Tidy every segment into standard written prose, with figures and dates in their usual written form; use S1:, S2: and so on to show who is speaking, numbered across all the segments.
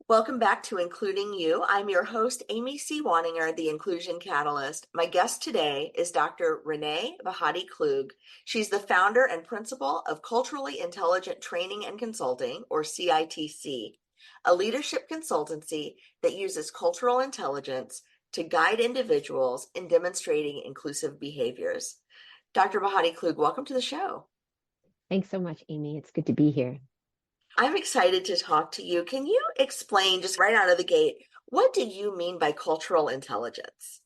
S1: Welcome back to Including You. I'm your host, Amy C. Waninger, the Inclusion Catalyst. My guest today is Dr. Renee Bhatti Klug. She's the founder and principal of Culturally Intelligent Training and Consulting, or CITC, a leadership consultancy that uses cultural intelligence to guide individuals in demonstrating inclusive behaviors. Dr. Bhatti Klug, welcome to the show.
S2: Thanks so much, Amy. It's good to be here.
S1: I'm excited to talk to you. Can you explain just right out of the gate, what do you mean by cultural intelligence?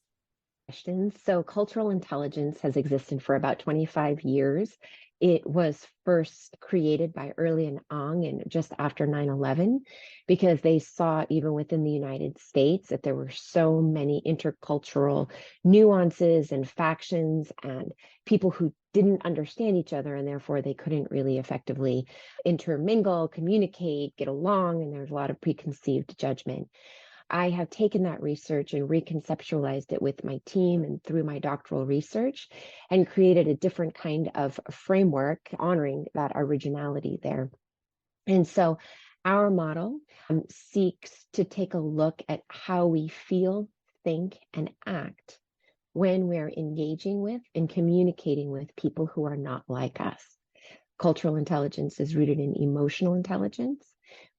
S2: So cultural intelligence has existed for about 25 years. It was first created by Early and Ong and just after 9/11, because they saw even within the United States that there were so many intercultural nuances and factions and people who didn't understand each other, and therefore they couldn't really effectively intermingle, communicate, get along, and there's a lot of preconceived judgment. I have taken that research and reconceptualized it with my team and through my doctoral research and created a different kind of framework honoring that originality there. And so our model seeks to take a look at how we feel, think, and act when we're engaging with and communicating with people who are not like us. Cultural intelligence is rooted in emotional intelligence,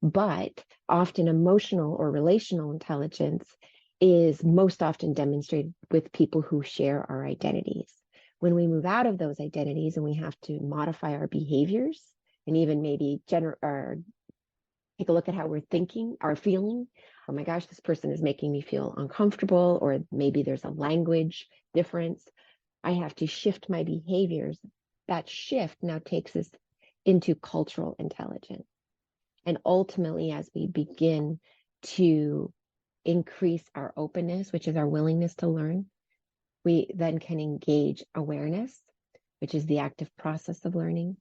S2: but often emotional or relational intelligence is most often demonstrated with people who share our identities. When we move out of those identities and we have to modify our behaviors and even maybe take a look at how we're thinking, our feeling, oh my gosh, this person is making me feel uncomfortable, or maybe there's a language difference, I have to shift my behaviors. That shift now takes us into cultural intelligence. And ultimately, as we begin to increase our openness, which is our willingness to learn, we then can engage awareness, which is the active process of learning.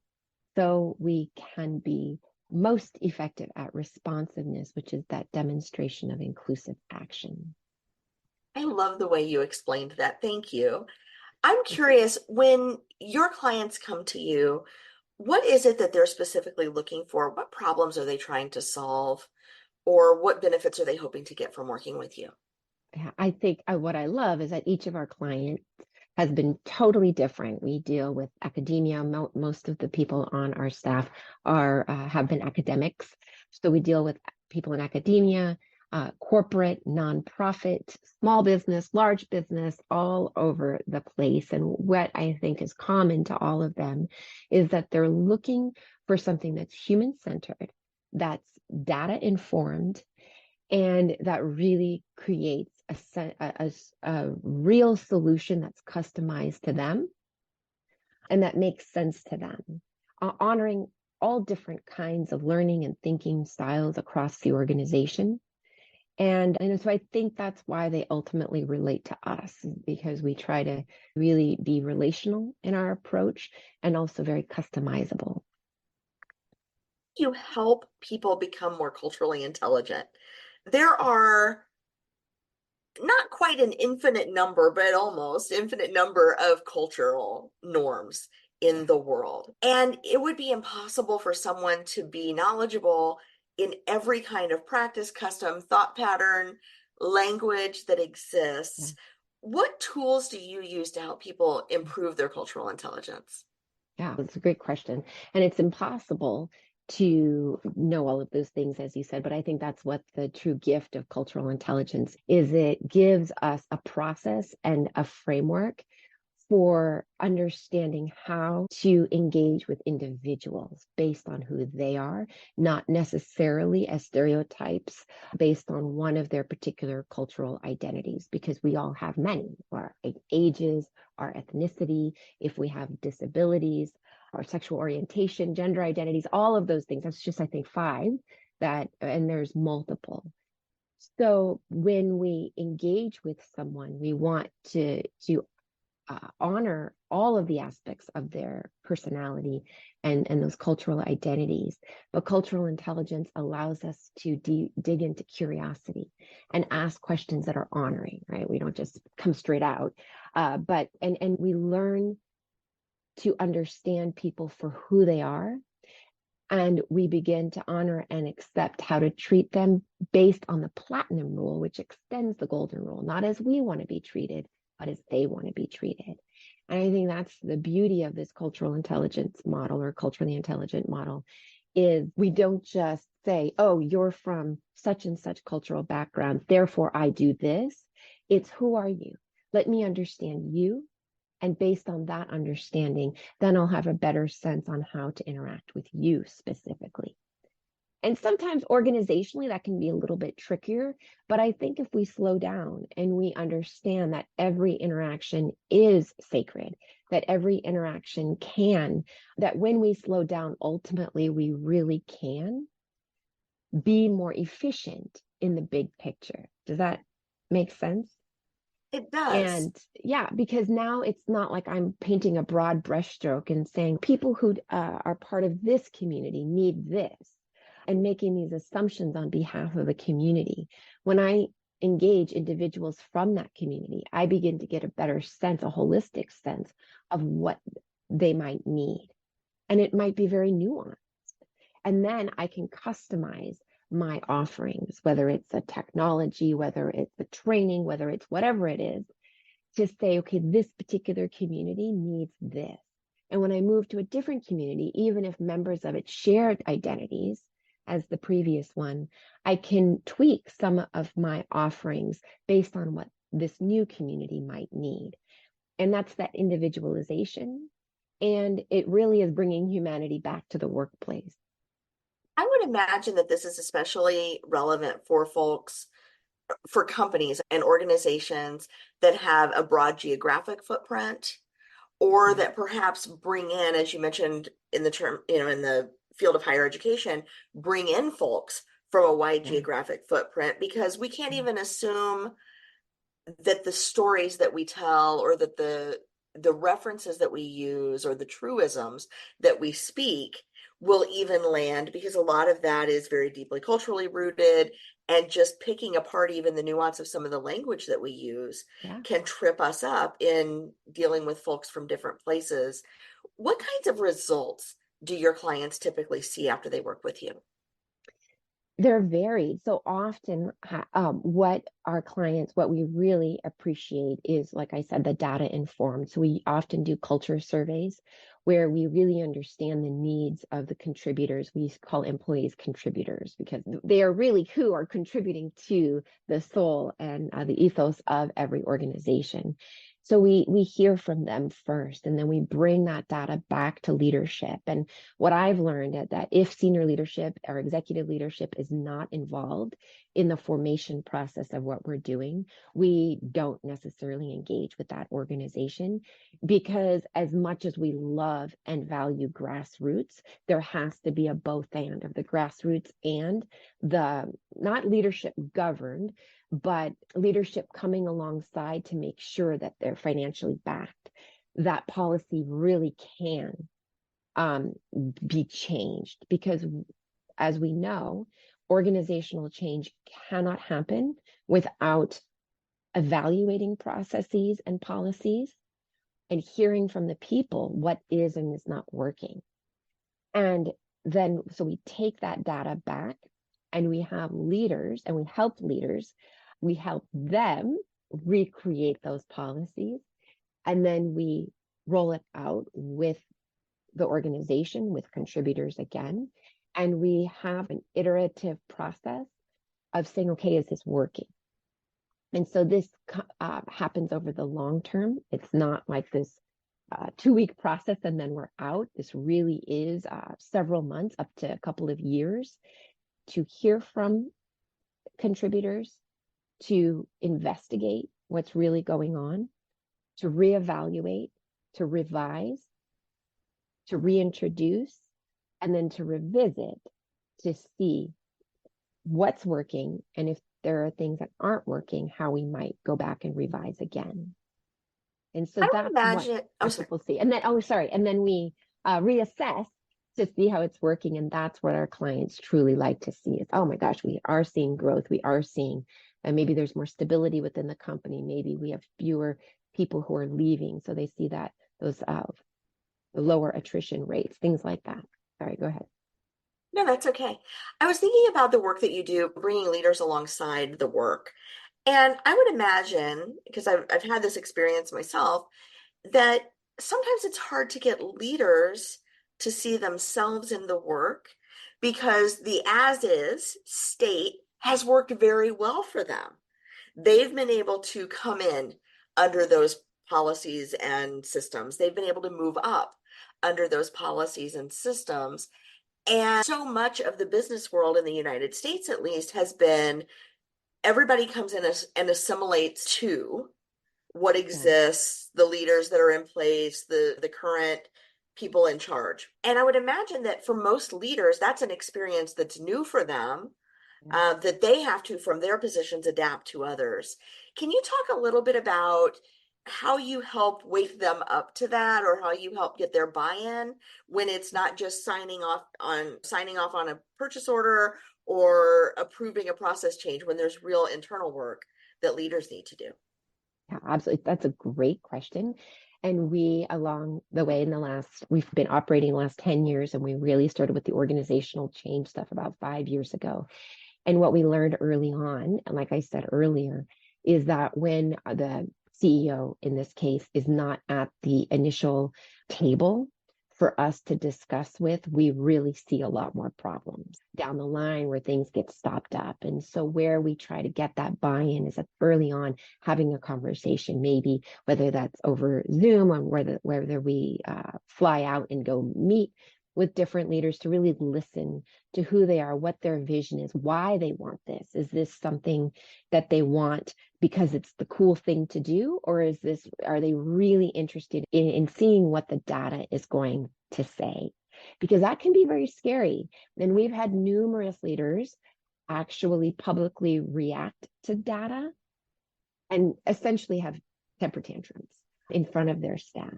S2: So we can be most effective at responsiveness, which is that demonstration of inclusive action.
S1: I love the way you explained that. Thank you. I'm curious, when your clients come to you, what is it that they're specifically looking for? What problems are they trying to solve? Or what benefits are they hoping to get from working with you?
S2: I think what I love is that each of our clients has been totally different. We deal with academia. Most of the people on our staff have been academics. So we deal with people in academia, corporate, nonprofit, small business, large business, all over the place. And what I think is common to all of them is that they're looking for something that's human-centered, that's data-informed, and that really creates a real solution that's customized to them and that makes sense to them, honoring all different kinds of learning and thinking styles across the organization. And so I think that's why they ultimately relate to us, because we try to really be relational in our approach and also very customizable.
S1: You help people become more culturally intelligent. There are not quite an infinite number, but almost infinite number of cultural norms in the world. And it would be impossible for someone to be knowledgeable in every kind of practice, custom, thought pattern, language that exists. What tools do you use to help people improve their cultural intelligence?
S2: Yeah, it's a great question. And it's impossible to know all of those things, as you said, but I think that's what the true gift of cultural intelligence is. It gives us a process and a framework for understanding how to engage with individuals based on who they are, not necessarily as stereotypes based on one of their particular cultural identities, because we all have many, our ages, our ethnicity, if we have disabilities, our sexual orientation, gender identities, all of those things. That's just, I think, five and there's multiple. So when we engage with someone, we want to honor all of the aspects of their personality and those cultural identities. But cultural intelligence allows us to dig into curiosity and ask questions that are honoring, right? We don't just come straight out, but we learn to understand people for who they are And we begin to honor and accept how to treat them based on the platinum rule, which extends the golden rule, not as we want to be treated, but as they want to be treated. And I think that's the beauty of this cultural intelligence model, or culturally intelligent model, is we don't just say, oh, you're from such and such cultural background, therefore I do this. It's, who are you? Let me understand you. And based on that understanding, then I'll have a better sense on how to interact with you specifically. And sometimes organizationally, that can be a little bit trickier. But I think if we slow down and we understand that every interaction is sacred, that every interaction can, that when we slow down, ultimately, we really can be more efficient in the big picture. Does that make sense?
S1: It does.
S2: And yeah, because now it's not like I'm painting a broad brushstroke and saying people who are part of this community need this, and making these assumptions on behalf of a community. When I engage individuals from that community, I begin to get a better sense, a holistic sense of what they might need. And it might be very nuanced. And then I can customize my offerings, whether it's a technology, whether it's a training, whether it's whatever it is, to say, okay, this particular community needs this. And when I move to a different community, even if members of it shared identities as the previous one, I can tweak some of my offerings based on what this new community might need. And that's that individualization. And it really is bringing humanity back to the workplace.
S1: I would imagine that this is especially relevant for folks, for companies and organizations that have a broad geographic footprint, or
S2: Yeah.
S1: that perhaps bring in, as you mentioned in the term, in the field of higher education, bring in folks from a wide
S2: Yeah.
S1: geographic footprint, because we can't
S2: Yeah.
S1: even assume that the stories that we tell, or that the references that we use, or the truisms that we speak will even land, because a lot of that is very deeply culturally rooted, and just picking apart even the nuance of some of the language that we use
S2: Yeah.
S1: can trip us up in dealing with folks from different places. What kinds of results do your clients typically see after they work with you?
S2: They're varied. So often, what our clients, what we really appreciate is, like I said, the data informed. So we often do culture surveys where we really understand the needs of the contributors. We call employees contributors because they are really who are contributing to the soul and the ethos of every organization. So we hear from them first, and then we bring that data back to leadership. And what I've learned is that if senior leadership or executive leadership is not involved in the formation process of what we're doing, we don't necessarily engage with that organization, because as much as we love and value grassroots, there has to be a both and of the grassroots and the not leadership governed, but leadership coming alongside to make sure that they're financially backed. That policy really can be changed, because as we know, organizational change cannot happen without evaluating processes and policies and hearing from the people what is and is not working. And then, so we take that data back, and we have leaders, and we help leaders, we help them recreate those policies, and then we roll it out with the organization, with contributors again. And we have an iterative process of saying, okay, is this working? And so this happens over the long term. It's not like this 2-week process and then we're out. This really is several months, up to a couple of years, to hear from contributors, to investigate what's really going on, to reevaluate, to revise, to reintroduce, and then to revisit to see what's working, and if there are things that aren't working, how we might go back and revise again. And so
S1: I would
S2: that's what
S1: imagine, oh,
S2: our
S1: sorry.
S2: people see. And then, oh, sorry. And then we reassess to see how it's working. And that's what our clients truly like to see is, oh my gosh, we are seeing growth. We are seeing, and maybe there's more stability within the company. Maybe we have fewer people who are leaving. So they see that those lower attrition rates, things like that. Sorry, go ahead.
S1: No, that's okay. I was thinking about the work that you do, bringing leaders alongside the work. And I would imagine, because I've had this experience myself, that sometimes it's hard to get leaders to see themselves in the work because the as is state has worked very well for them. They've been able to come in under those policies and systems. They've been able to move up under those policies and systems. And so much of the business world in the United States, at least, has been everybody comes in and assimilates to what
S2: Yeah,
S1: exists, the leaders that are in place, the current people in charge. And I would imagine that for most leaders, that's an experience that's new for them,
S2: yeah.
S1: that they have to, from their positions, adapt to others. Can you talk a little bit about how you help wake them up to that, or how you help get their buy-in when it's not just signing off on a purchase order or approving a process change, when there's real internal work that leaders need to do?
S2: Yeah, absolutely. That's a great question. And we, along the way, we've been operating the last 10 years, and we really started with the organizational change stuff about 5 years ago. And what we learned early on, and like I said earlier, is that when the CEO in this case is not at the initial table for us to discuss with, we really see a lot more problems down the line where things get stopped up. And so where we try to get that buy-in is early on having a conversation, maybe whether that's over Zoom, or whether we fly out and go meet with different leaders to really listen to who they are, what their vision is, why they want this. Is this something that they want because it's the cool thing to do? Or are they really interested in seeing what the data is going to say? Because that can be very scary. And we've had numerous leaders actually publicly react to data and essentially have temper tantrums in front of their staff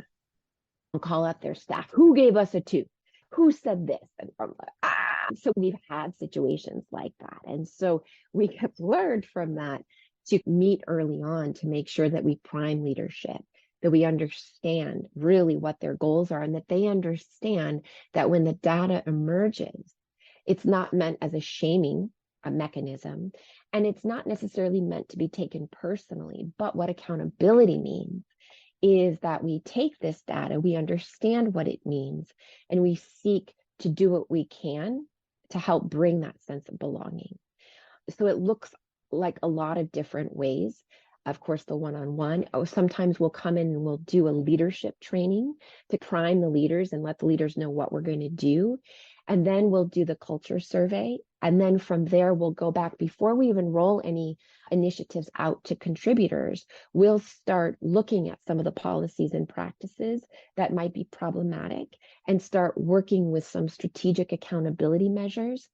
S2: and call up their staff. Who gave us a two? Who said this? And from so we've had situations like that. And so we have learned from that to meet early on to make sure that we prime leadership, that we understand really what their goals are, and that they understand that when the data emerges, it's not meant as a shaming a mechanism, and it's not necessarily meant to be taken personally. But what accountability means is that we take this data, we understand what it means, and we seek to do what we can to help bring that sense of belonging. So it looks like a lot of different ways. Of course, the one-on-one. Oh, sometimes we'll come in and we'll do a leadership training to prime the leaders and let the leaders know what we're going to do. And then we'll do the culture survey. And then from there, we'll go back before we even roll any initiatives out to contributors. We'll start looking at some of the policies and practices that might be problematic and start working with some strategic accountability measures.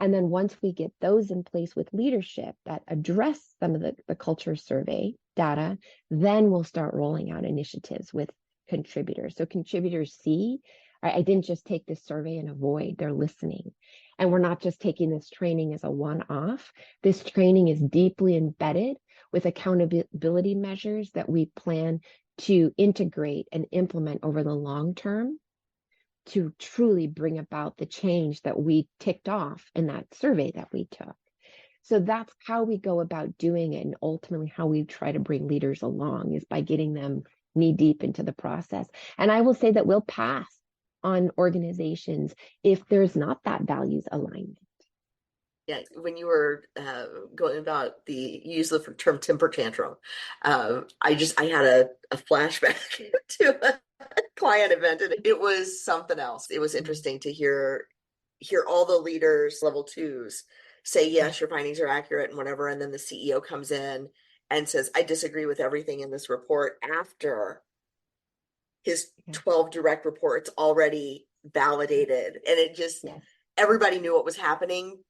S2: And then once we get those in place with leadership that address some of the culture survey data, then we'll start rolling out initiatives with contributors. So contributors see, I didn't just take this survey and avoid, they're listening. And we're not just taking this training as a one-off. This training is deeply embedded with accountability measures that we plan to integrate and implement over the long term to truly bring about the change that we ticked off in that survey that we took. So that's how we go about doing it. And ultimately, how we try to bring leaders along is by getting them knee deep into the process. And I will say that we'll pass on organizations if there's not that values alignment.
S1: Yeah, when you were going about the use of the term temper tantrum, I had a flashback to a client event, and it was something else. It was interesting to hear all the leaders, level twos, say yes, your findings are accurate and whatever, and then the CEO comes in and says, I disagree with everything in this report after his
S2: Yeah.
S1: 12 direct reports already validated, and it just
S2: Yes.
S1: everybody knew what was happening,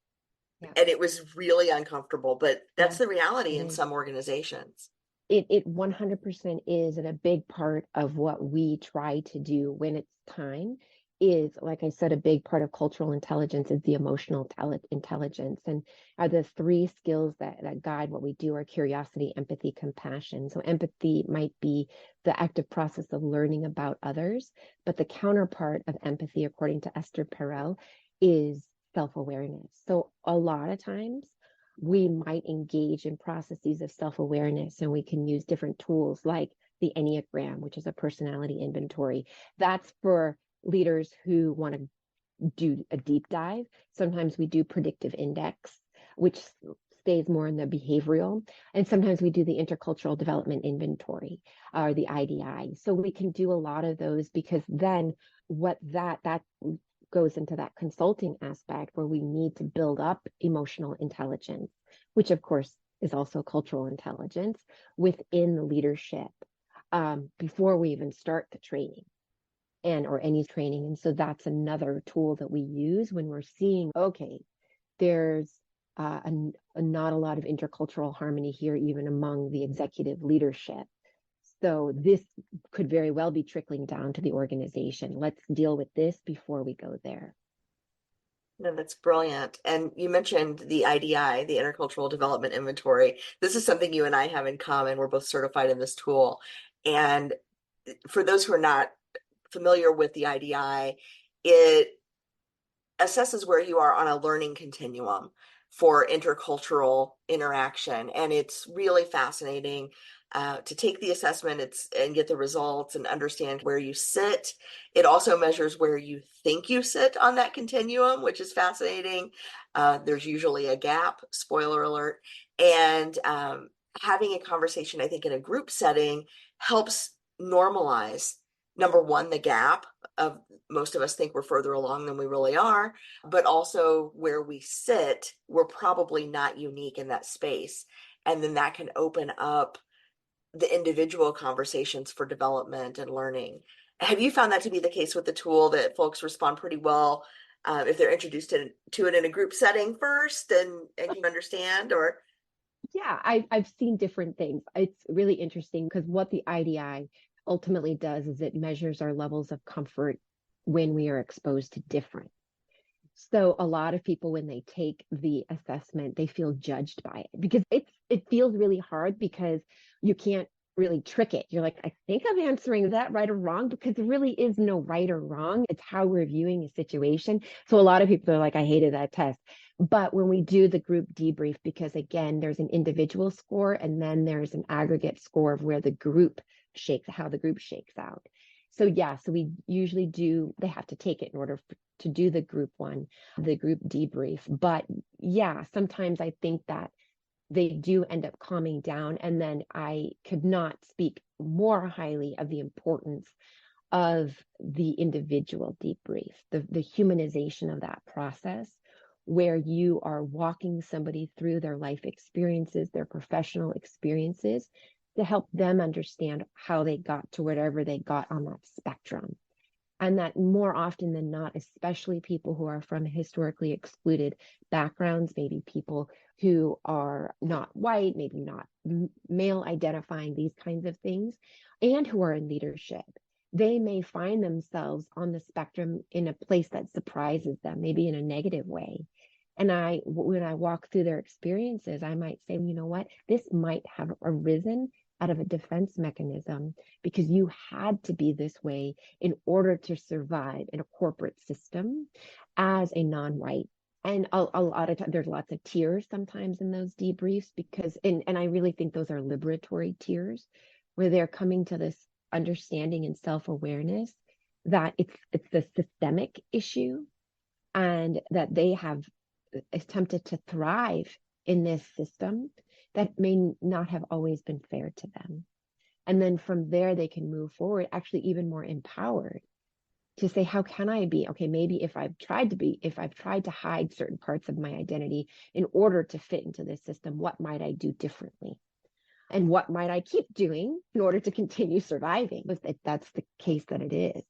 S2: Yeah.
S1: and it was really uncomfortable, but that's
S2: Yeah.
S1: the reality
S2: It
S1: in
S2: is.
S1: some organizations.
S2: It 100% is, and a big part of what we try to do when it's time is, like I said, a big part of cultural intelligence is the emotional intelligence. And are the three skills that guide what we do are curiosity, empathy, compassion. So empathy might be the active process of learning about others, but the counterpart of empathy, according to Esther Perel, is self-awareness. So a lot of times we might engage in processes of self-awareness, and we can use different tools like the Enneagram, which is a personality inventory. That's for leaders who want to do a deep dive. Sometimes we do predictive index, which stays more in the behavioral. And sometimes we do the intercultural development inventory, or the IDI. So we can do a lot of those, because then what that goes into that consulting aspect where we need to build up emotional intelligence, which of course is also cultural intelligence within the leadership, before we even start the training or any training. And so that's another tool that we use when we're seeing, okay, there's not a lot of intercultural harmony here, even among the executive leadership. So this could very well be trickling down to the organization. Let's deal with this before we go there.
S1: No, that's brilliant. And you mentioned the IDI, the Intercultural Development Inventory. This is something you and I have in common. We're both certified in this tool. And for those who are not familiar with the IDI, it assesses where you are on a learning continuum for intercultural interaction. And it's really fascinating to take the assessment and get the results and understand where you sit. It also measures where you think you sit on that continuum, which is fascinating. There's usually a gap, spoiler alert. And having a conversation, I think, in a group setting helps normalize, number one, the gap of most of us think we're further along than we really are, but also where we sit, we're probably not unique in that space. And then that can open up the individual conversations for development and learning. Have you found that to be the case with the tool, that folks respond pretty well if they're introduced to it in a group setting first and can understand? Or
S2: Yeah, I've seen different things. It's really interesting because what the IDI ultimately does is it measures our levels of comfort when we are exposed to different. So a lot of people, when they take the assessment, they feel judged by it, because it feels really hard, because you can't really trick it. You're like, I think I'm answering that right or wrong, because there really is no right or wrong. It's how we're viewing a situation. So a lot of people are like, I hated that test. But when we do the group debrief, because again, there's an individual score and then there's an aggregate score of where how the group shakes out. So yeah, so we usually they have to take it in order to do the group debrief. But yeah, sometimes I think that they do end up calming down. And then I could not speak more highly of the importance of the individual debrief, the humanization of that process, where you are walking somebody through their life experiences, their professional experiences, to help them understand how they got to whatever they got on that spectrum. And that more often than not, especially people who are from historically excluded backgrounds, maybe people who are not white, maybe not male identifying, these kinds of things, and who are in leadership, they may find themselves on the spectrum in a place that surprises them, maybe in a negative way. And when I walk through their experiences, I might say, you know what, this might have arisen out of a defense mechanism, because you had to be this way in order to survive in a corporate system as a non-white. And a lot of times there's lots of tears sometimes in those debriefs, because and I really think those are liberatory tears, where they're coming to this understanding and self-awareness that it's the systemic issue, and that they have attempted to thrive in this system that may not have always been fair to them. And then from there, they can move forward, actually even more empowered, to say, how can I be? Okay, maybe if I've tried to hide certain parts of my identity in order to fit into this system, what might I do differently? And what might I keep doing in order to continue surviving, if that's the case that it is?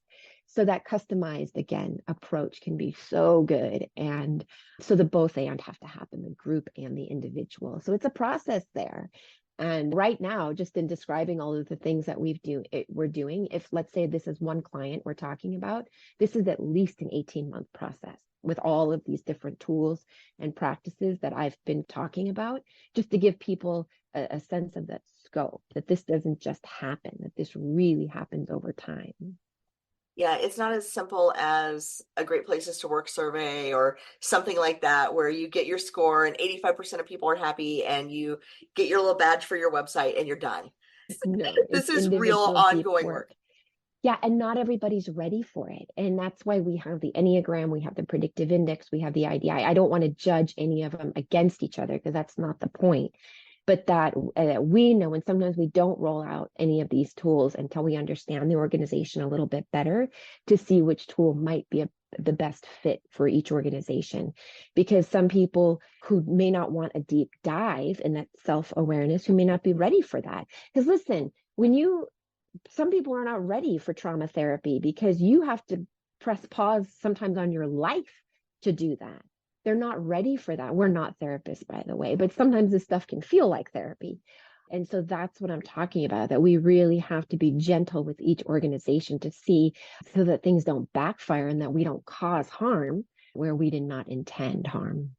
S2: So that customized, again, approach can be so good. And so the both and have to happen, the group and the individual. So it's a process there. And right now, just in describing all of the things that we're doing, if let's say this is one client we're talking about, this is at least an 18-month process with all of these different tools and practices that I've been talking about, just to give people a sense of that scope, that this doesn't just happen, that this really happens over time.
S1: Yeah, it's not as simple as a great places to work survey or something like that, where you get your score and 85% of people are happy and you get your little badge for your website and you're done.
S2: No,
S1: This
S2: it's
S1: is real
S2: individual deep
S1: ongoing
S2: work.
S1: work.
S2: Yeah, and not everybody's ready for it. And that's why we have the Enneagram, we have the predictive index, we have the IDI. I don't want to judge any of them against each other because that's not the point. But that we know, and sometimes we don't roll out any of these tools until we understand the organization a little bit better to see which tool might be the best fit for each organization. Because some people who may not want a deep dive in that self-awareness, who may not be ready for that. Because listen, some people are not ready for trauma therapy because you have to press pause sometimes on your life to do that. They're not ready for that. We're not therapists, by the way, but sometimes this stuff can feel like therapy. And so that's what I'm talking about, that we really have to be gentle with each organization to see so that things don't backfire and that we don't cause harm where we did not intend harm.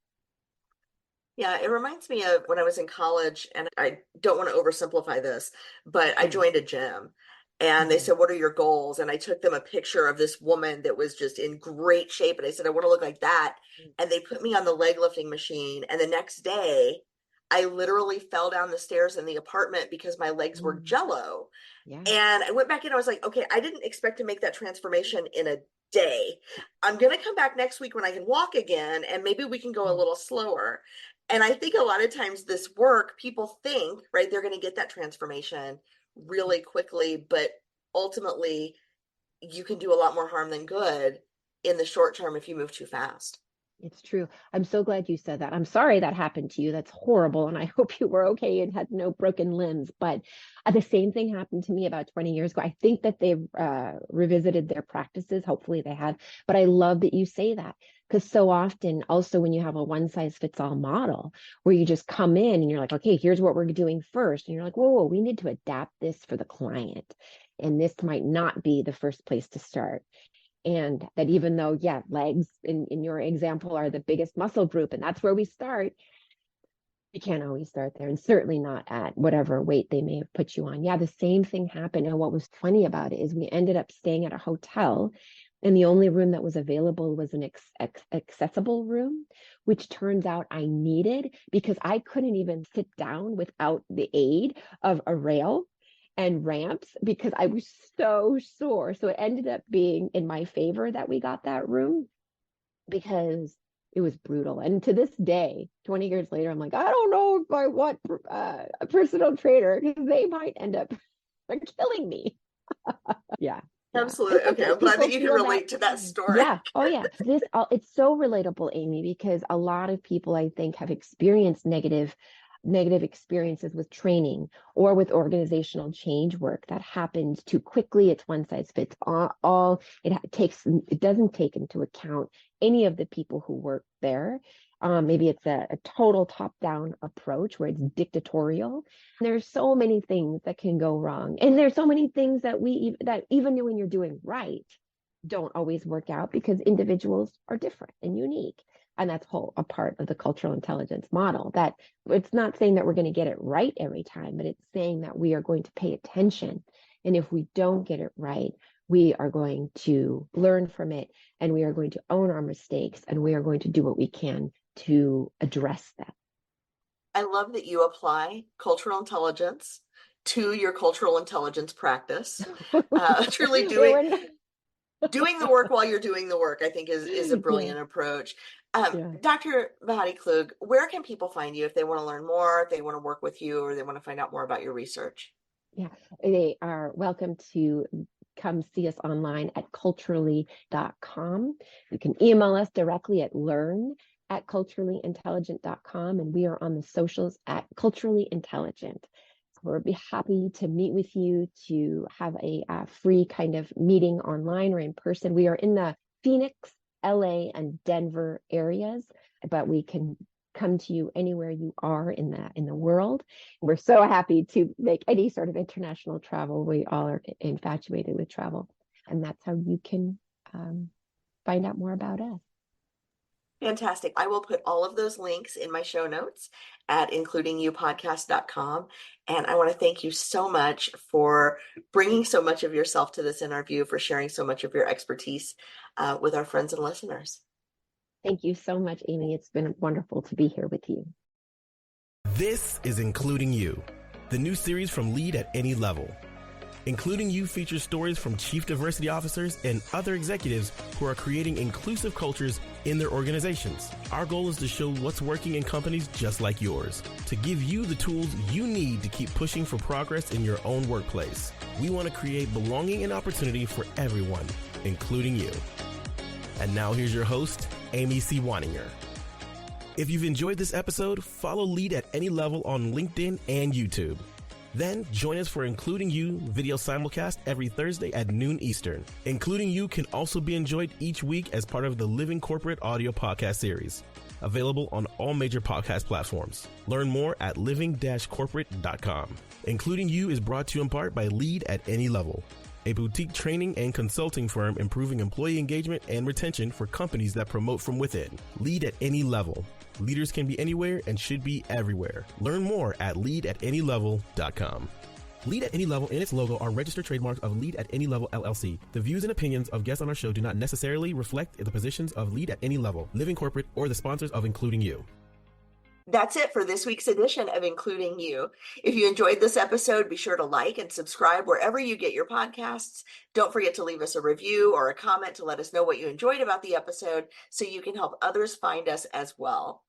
S1: Yeah, it reminds me of when I was in college, and I don't want to oversimplify this, but I
S2: Yeah.
S1: joined a gym and they
S2: Mhm.
S1: said, "What are your goals?" And I took them a picture of this woman that was just in great shape. And I said, "I want to look like that." And they put me on the leg lifting machine. And the next day, I literally fell down the stairs in the apartment because my legs were
S2: Mm.
S1: jello.
S2: Yeah.
S1: And I went back in, I was like, okay, I didn't expect to make that transformation in a day. I'm going to come back next week when I can walk again, and maybe we can go a
S2: Yeah.
S1: little slower. And I think a lot of times this work, people think, right, they're going to get that transformation really quickly, but ultimately, you can do a lot more harm than good in the short term if you move too fast.
S2: It's true. I'm so glad you said that. I'm sorry that happened to you. That's horrible. And I hope you were okay and had no broken limbs. But the same thing happened to me about 20 years ago. I think that they've revisited their practices. Hopefully they have. But I love that you say that because so often, also, when you have a one size fits all model where you just come in and you're like, okay, here's what we're doing first. And you're like, whoa, we need to adapt this for the client. And this might not be the first place to start. And that even though, yeah, legs in your example are the biggest muscle group, and that's where we start, you can't always start there, and certainly not at whatever weight they may have put you on. Yeah, the same thing happened. And what was funny about it is we ended up staying at a hotel, and the only room that was available was an accessible room, which turns out I needed because I couldn't even sit down without the aid of a rail and ramps because I was so sore. So it ended up being in my favor that we got that room because it was brutal. And to this day, 20 years later, I'm like, I don't know if I want a personal trainer because they might end up killing me. Yeah. Yeah.
S1: Absolutely.
S2: And
S1: Okay,
S2: sometimes
S1: I'm glad that
S2: people
S1: you can
S2: feel that
S1: relate to that
S2: way.
S1: story.
S2: Yeah. Oh, yeah. It's so relatable, Amy, because a lot of people, I think, have experienced negative experiences with training or with organizational change work that happens too quickly. It's one size fits all. It doesn't take into account any of the people who work there. Maybe it's a total top-down approach where it's dictatorial. There's so many things that can go wrong, and there's so many things that even when you're doing right, don't always work out because individuals are different and unique. And that's a part of the cultural intelligence model, that it's not saying that we're going to get it right every time, but it's saying that we are going to pay attention. And if we don't get it right, we are going to learn from it, and we are going to own our mistakes, and we are going to do what we can to address that.
S1: I love that you apply cultural intelligence to your cultural intelligence practice. Truly
S2: Yeah,
S1: doing the work while you're doing the work, I think is a
S2: yeah,
S1: brilliant approach.
S2: yeah.
S1: Dr. Bhatti Klug, where can people find you if they want to learn more, if they want to work with you, or they want to find out more about your research?
S2: Yeah, they are welcome to come see us online at culturally.com. You can email us directly at learn@culturallyintelligent.com, and we are on the socials at culturally intelligent. We'll be happy to meet with you to have a free kind of meeting online or in person. We are in the Phoenix, LA, and Denver areas, but we can come to you anywhere you are in the world. We're so happy to make any sort of international travel. We all are infatuated with travel, and that's how you can find out more about us.
S1: Fantastic. I will put all of those links in my show notes at includingyoupodcast.com. And I want to thank you so much for bringing so much of yourself to this interview, for sharing so much of your expertise with our friends and listeners.
S2: Thank you so much, Amy. It's been wonderful to be here with you.
S3: This is Including You, the new series from Lead at Any Level. Including You features stories from chief diversity officers and other executives who are creating inclusive cultures in their organizations. Our goal is to show what's working in companies just like yours, to give you the tools you need to keep pushing for progress in your own workplace. We want to create belonging and opportunity for everyone, including you. And now here's your host, Amy C. Waninger. If you've enjoyed this episode, follow Lead at Any Level on LinkedIn and YouTube. Then join us for Including You video simulcast every Thursday at noon Eastern. Including You can also be enjoyed each week as part of the Living Corporate audio podcast series, available on all major podcast platforms. Learn more at living-corporate.com. Including You is brought to you in part by Lead at Any Level, a boutique training and consulting firm improving employee engagement and retention for companies that promote from within. Lead at Any Level. Leaders can be anywhere and should be everywhere. Learn more at leadatanylevel.com. Lead at Any Level and its logo are registered trademarks of Lead at Any Level LLC. The views and opinions of guests on our show do not necessarily reflect the positions of Lead at Any Level, Living Corporate, or the sponsors of Including You.
S1: That's it for this week's edition of Including You. If you enjoyed this episode, be sure to like and subscribe wherever you get your podcasts. Don't forget to leave us a review or a comment to let us know what you enjoyed about the episode so you can help others find us as well.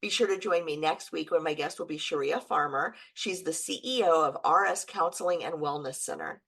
S1: Be sure to join me next week when my guest will be Sharia Farmer. She's the CEO of RS Counseling and Wellness Center.